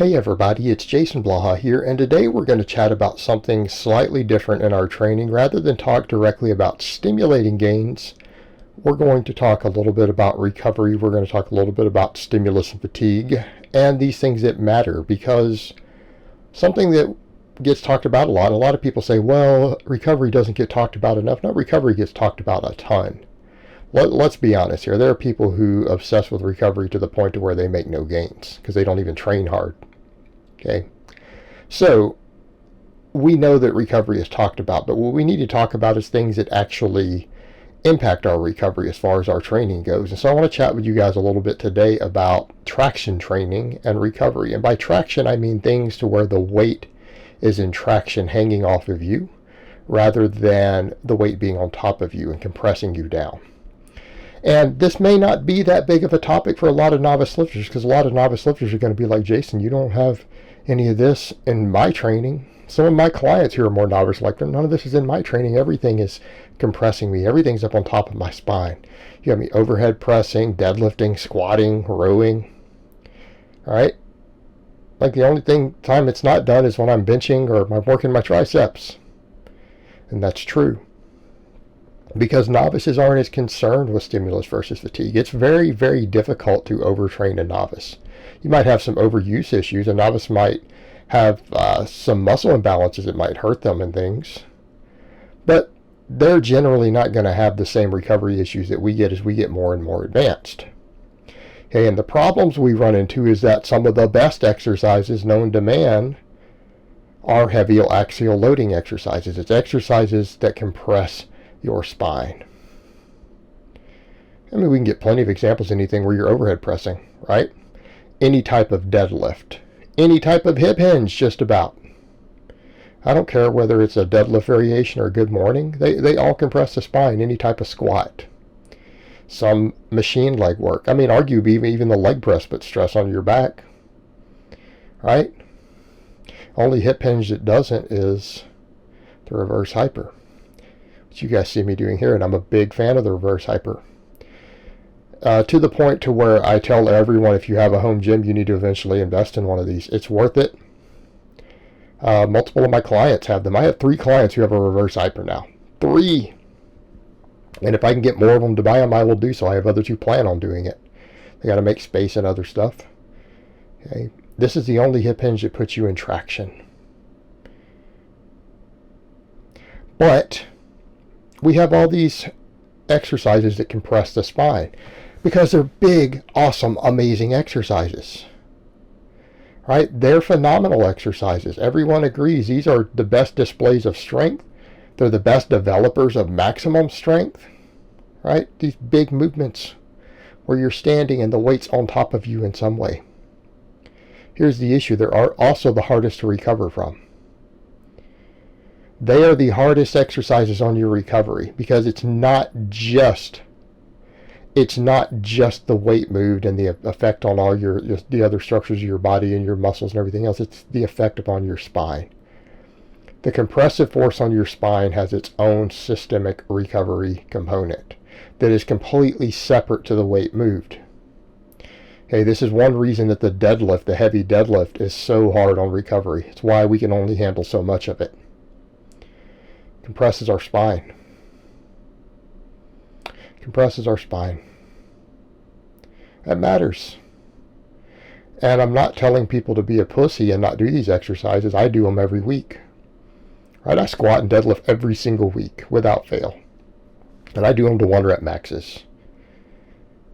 Hey everybody, it's Jason Blaha here, and today we're going to chat about something slightly different in our training. Rather than talk directly about stimulating gains, we're going to talk a little bit about recovery. We're going to talk a little bit about stimulus and fatigue, and these things that matter, because something that gets talked about a lot of people say, well, recovery doesn't get talked about enough. No, recovery gets talked about a ton. Let's be honest here. There are people who obsess with recovery to the point to where they make no gains because they don't even train hard. Okay, so we know that recovery is talked about, but what we need to talk about is things that actually impact our recovery as far as our training goes. And so I want to chat with you guys a little bit today about traction training and recovery. And by traction, I mean things to where the weight is in traction hanging off of you rather than the weight being on top of you and compressing you down. And this may not be that big of a topic for a lot of novice lifters, because a lot of novice lifters are going to be like, Jason, you don't have any of this in my training. Some of my clients who are more novice like them, none of this is in my training. Everything is compressing me. Everything's up on top of my spine. You have me overhead pressing, deadlifting, squatting, rowing. All right? Like the only time it's not done is when I'm benching or I'm working my triceps. And that's true, because novices aren't as concerned with stimulus versus fatigue. It's very, very difficult to overtrain a novice. You might have some overuse issues. A novice might have some muscle imbalances that might hurt them and things, but they're generally not going to have the same recovery issues that we get as we get more and more advanced. Okay, and the problems we run into is that some of the best exercises known to man are heavy axial loading exercises. It's exercises that compress your spine. I mean, we can get plenty of examples, anything where you're overhead pressing, right? Any type of deadlift, any type of hip hinge, just about. I don't care whether it's a deadlift variation or a good morning. They all compress the spine, any type of squat. Some machine leg work. I mean, arguably even the leg press puts stress on your back, right? Only hip hinge that doesn't is the reverse hyper, which you guys see me doing here, and I'm a big fan of the reverse hyper. To the point to where I tell everyone, if you have a home gym, you need to eventually invest in one of these. It's worth it. Multiple of my clients have them. I have 3 clients who have a reverse hyper now. 3. And if I can get more of them to buy them, I will do so. I have others who plan on doing it. They got to make space and other stuff. Okay. This is the only hip hinge that puts you in traction. But we have all these exercises that compress the spine because they're big, awesome, amazing exercises. Right? They're phenomenal exercises. Everyone agrees these are the best displays of strength. They're the best developers of maximum strength. Right? These big movements where you're standing and the weight's on top of you in some way. Here's the issue. They are also the hardest to recover from. They are the hardest exercises on your recovery because it's not just the weight moved and the effect on all the other structures of your body and your muscles and everything else. It's the effect upon your spine. The compressive force on your spine has its own systemic recovery component that is completely separate to the weight moved. Okay, this is one reason that the deadlift, the heavy deadlift, is so hard on recovery. It's why we can only handle so much of it. Compresses our spine. Compresses our spine. That matters. And I'm not telling people to be a pussy and not do these exercises. I do them every week. Right? I squat and deadlift every single week without fail. And I do them to 1 rep maxes.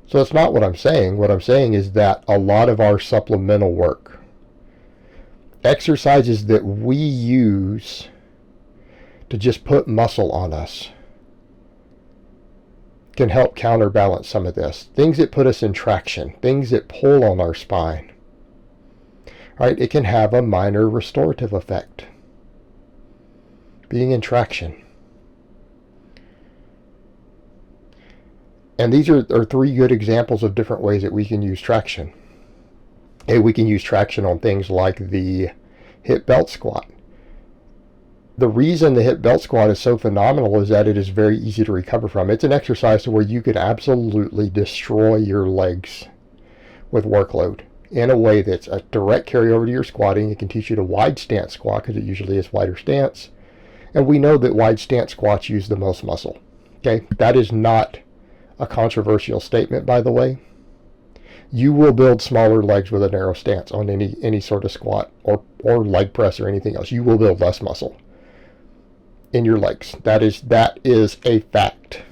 So that's not what I'm saying. What I'm saying is that a lot of our supplemental work, exercises that we use to just put muscle on us, can help counterbalance some of this. Things that put us in traction, things that pull on our spine. Right? It can have a minor restorative effect. Being in traction. And these are 3 good examples of different ways that we can use traction. And we can use traction on things like the hip belt squat. The reason the hip belt squat is so phenomenal is that it is very easy to recover from. It's an exercise where you could absolutely destroy your legs with workload. in a way that's a direct carryover to your squatting. It can teach you to wide stance squat because it usually is wider stance. And we know that wide stance squats use the most muscle. Okay, that is not a controversial statement, by the way. You will build smaller legs with a narrow stance on any sort of squat or leg press or anything else. You will build less muscle in your legs. That is a fact.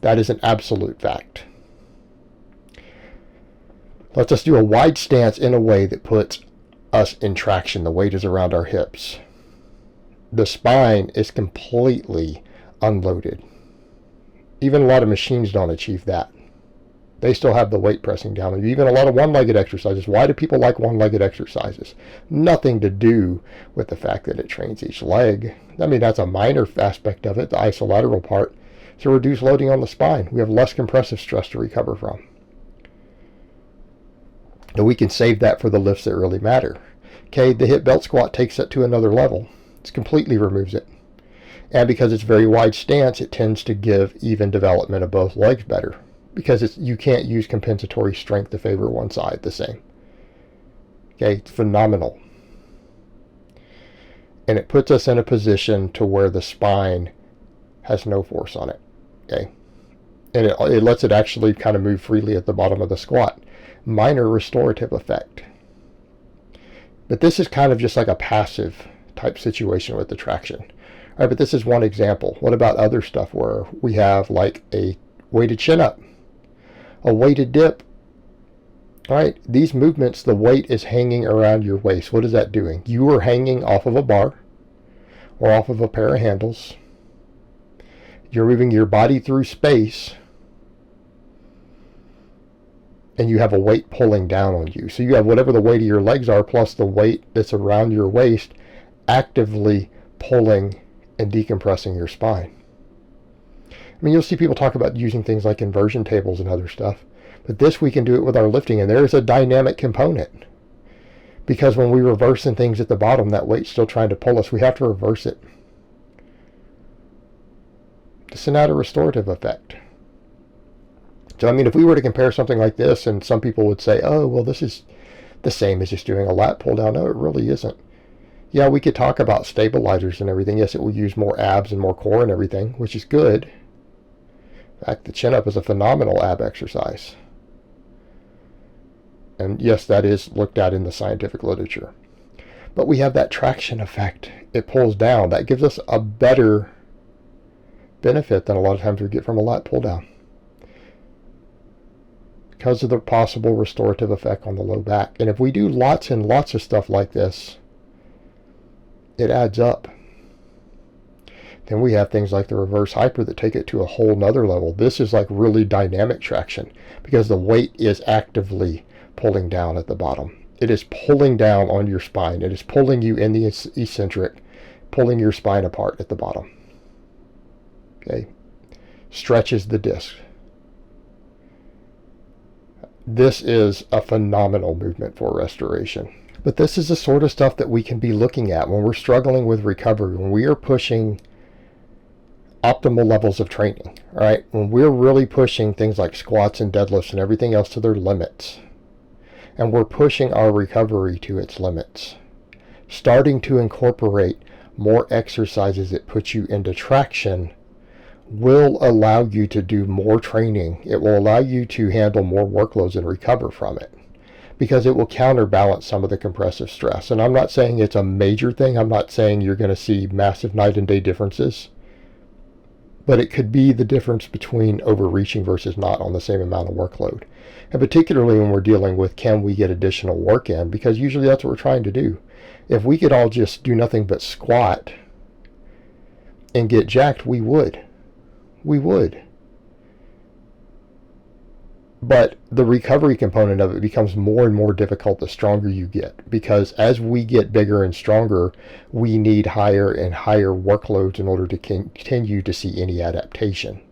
That is an absolute fact. Let's just do a wide stance in a way that puts us in traction. The weight is around our hips. The spine is completely unloaded. Even a lot of machines don't achieve that. They still have the weight pressing down. Even a lot of one-legged exercises. Why do people like one-legged exercises? Nothing to do with the fact that it trains each leg. I mean, that's a minor aspect of it, the isolateral part. To reduce loading on the spine. We have less compressive stress to recover from. And we can save that for the lifts that really matter. Okay, the hip belt squat takes it to another level. It completely removes it. And because it's very wide stance, it tends to give even development of both legs better. Because you can't use compensatory strength to favor one side the same. Okay, it's phenomenal. And it puts us in a position to where the spine has no force on it. Okay, and it lets it actually kind of move freely at the bottom of the squat. Minor restorative effect. But this is kind of just like a passive type situation with the traction. All right, but this is one example. What about other stuff where we have like a weighted chin up, a weighted dip? All right, these movements, the weight is hanging around your waist. What is that doing? You are hanging off of a bar or off of a pair of handles. You're moving your body through space, and you have a weight pulling down on you. So you have whatever the weight of your legs are plus the weight that's around your waist actively pulling and decompressing your spine. I mean, you'll see people talk about using things like inversion tables and other stuff, but this we can do it with our lifting, and there is a dynamic component. Because when we reversing things at the bottom, that weight's still trying to pull us. We have to reverse it. It's not a restorative effect. So, I mean, if we were to compare something like this, and some people would say, oh, well, this is the same as just doing a lat pull down. No, it really isn't. Yeah, we could talk about stabilizers and everything. Yes, it will use more abs and more core and everything, which is good. In fact, the chin up is a phenomenal ab exercise. And yes, that is looked at in the scientific literature. But we have that traction effect. It pulls down. That gives us a better benefit than a lot of times we get from a lat pull down. Because of the possible restorative effect on the low back. And if we do lots and lots of stuff like this, it adds up. Then we have things like the reverse hyper that take it to a whole nother level. This is like really dynamic traction because the weight is actively pulling down at the bottom. It is pulling down on your spine. It is pulling you in the eccentric, pulling your spine apart at the bottom. Okay, stretches the disc. This is a phenomenal movement for restoration. But this is the sort of stuff that we can be looking at when we're struggling with recovery, when we are pushing optimal levels of training, all right? When we're really pushing things like squats and deadlifts and everything else to their limits, and we're pushing our recovery to its limits, starting to incorporate more exercises that put you into traction will allow you to do more training. It will allow you to handle more workloads and recover from it because it will counterbalance some of the compressive stress. And I'm not saying it's a major thing. I'm not saying you're going to see massive night and day differences, but it could be the difference between overreaching versus not on the same amount of workload. And particularly when we're dealing with, can we get additional work in? Because usually that's what we're trying to do. If we could all just do nothing but squat and get jacked, we would. We would. But the recovery component of it becomes more and more difficult the stronger you get. Because as we get bigger and stronger, we need higher and higher workloads in order to continue to see any adaptation.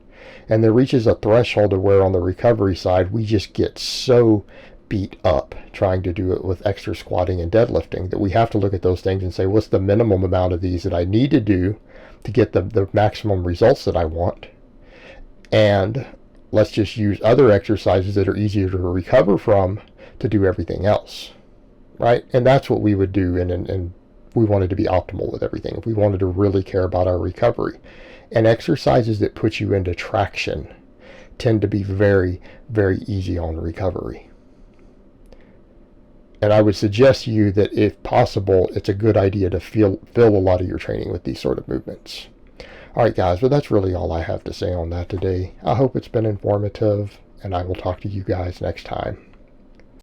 And there reaches a threshold of where on the recovery side, we just get so beat up trying to do it with extra squatting and deadlifting that we have to look at those things and say, what's the minimum amount of these that I need to do to get the maximum results that I want? And let's just use other exercises that are easier to recover from to do everything else, right? And that's what we would do, and we wanted to be optimal with everything. If we wanted to really care about our recovery, and exercises that put you into traction tend to be very, very easy on recovery. And I would suggest to you that if possible, it's a good idea to fill a lot of your training with these sort of movements. All right, guys, well, that's really all I have to say on that today. I hope it's been informative, and I will talk to you guys next time.